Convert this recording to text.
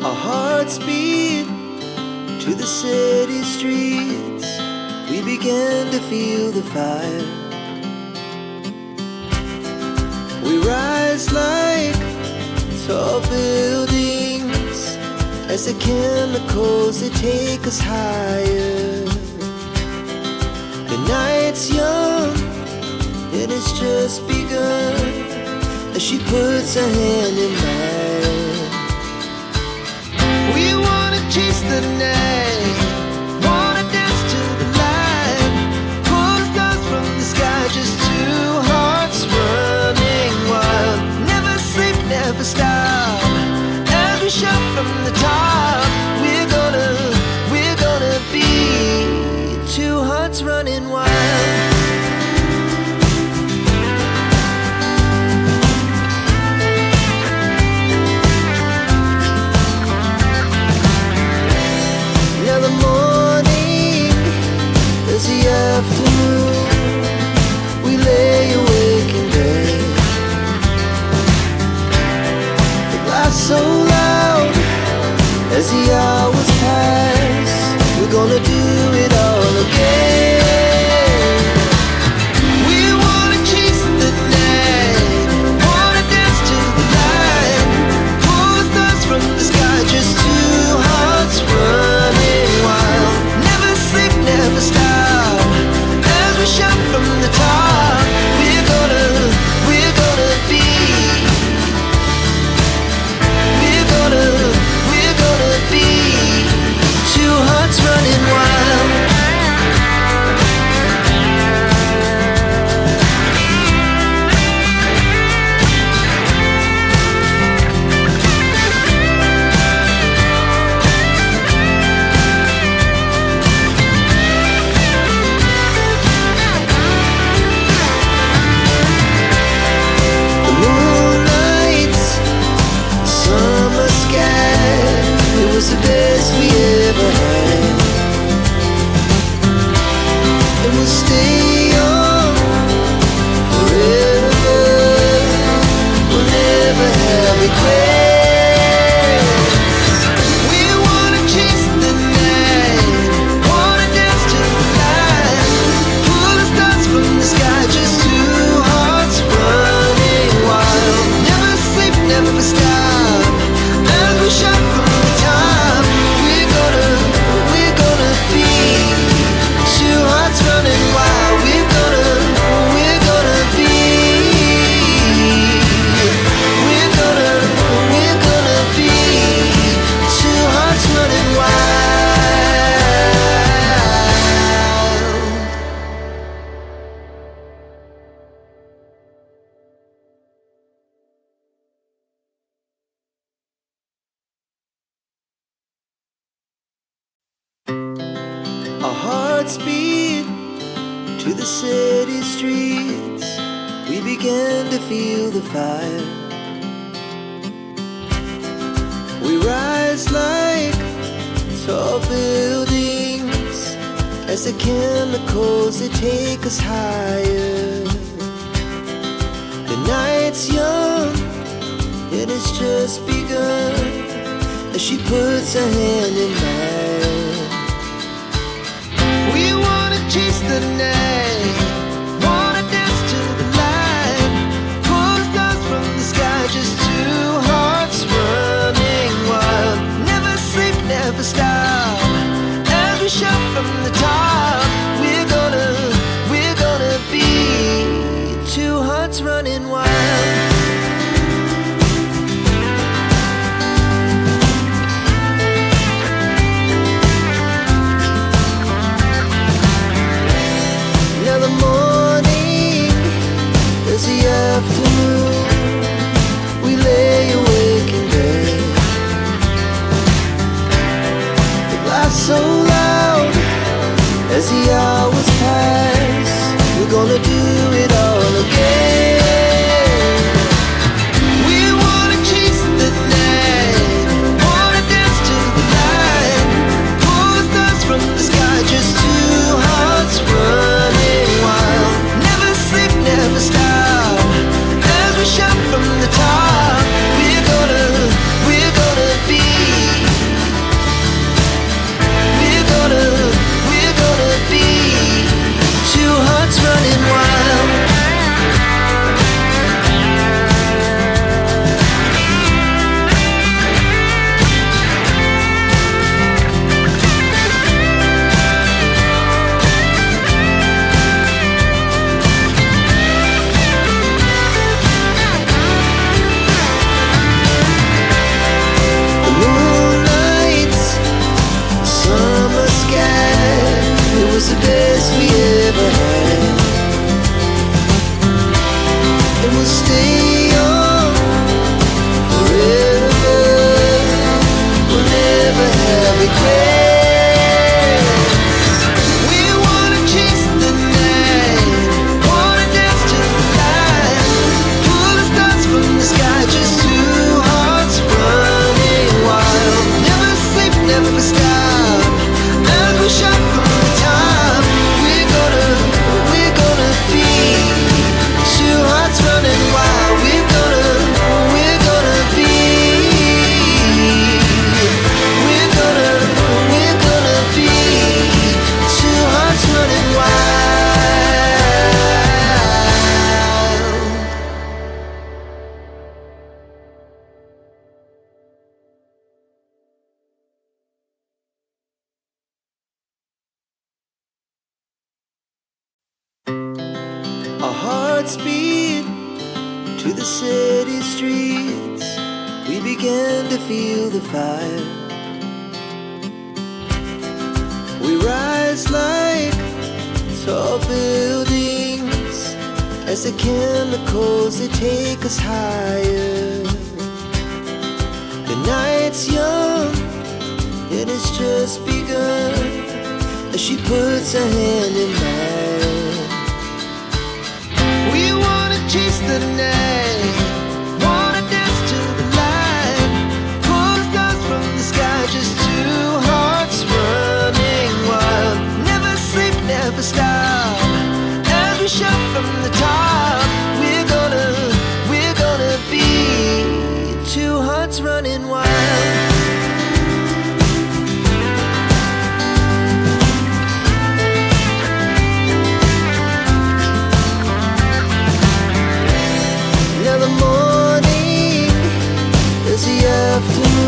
Our hearts beat to the city streets. We began to feel the fire. We rise like tall buildings as the chemicals, they take us higher. The night's young and it's just begun as she puts her hand in mine. We wanna chase the night, wanna dance to the light, pull stars from the sky, just two hearts running wild. Never sleep, never stop, as we shout from the top. We're gonna be two hearts running wild. Now the morning is the afternoon. We lay awake in bed. The glass so loud as the hours pass. We're gonna do it all again. We wanna chase the night, wanna dance to the light, pull stars from the sky, just two hearts running wild. Never sleep, never stop, as we shout from the top. We're gonna be. We're gonna be two hearts running wild. The moonlight, summer sky, it was the best we ever had. And we'll stay young forever. We'll never have regrets. We wanna chase the night, wanna dance to the light, pull the stars from the sky, just two hearts running wild. Never sleep, never stop, as we shout from the top. We're gonna be two hearts running wild. We're gonna be. We're gonna be two hearts running wild. Our hearts beat to the city streets. We began to feel the fire. We rise like tall buildings as the chemicals, they take us higher. The night's young and it's just begun as she puts her hand in mine. We wanna chase the night, wanna dance to the light, pull stars from the sky, just two hearts running wild. Never sleep, never stop, as we shout from the top. We're gonna be two hearts running wild. hearts beat to the city streets. We began to feel the fire. We rise like tall buildings as the chemicals, they take us higher. The night's young, it has just begun, as she puts her hand in mine. We wanna chase the night, wanna dance to the light, pull the stars from the sky, just two hearts running wild. Never sleep, never stop, as we shout from the top. We're gonna be two hearts running wild. Now the morning is the afternoon.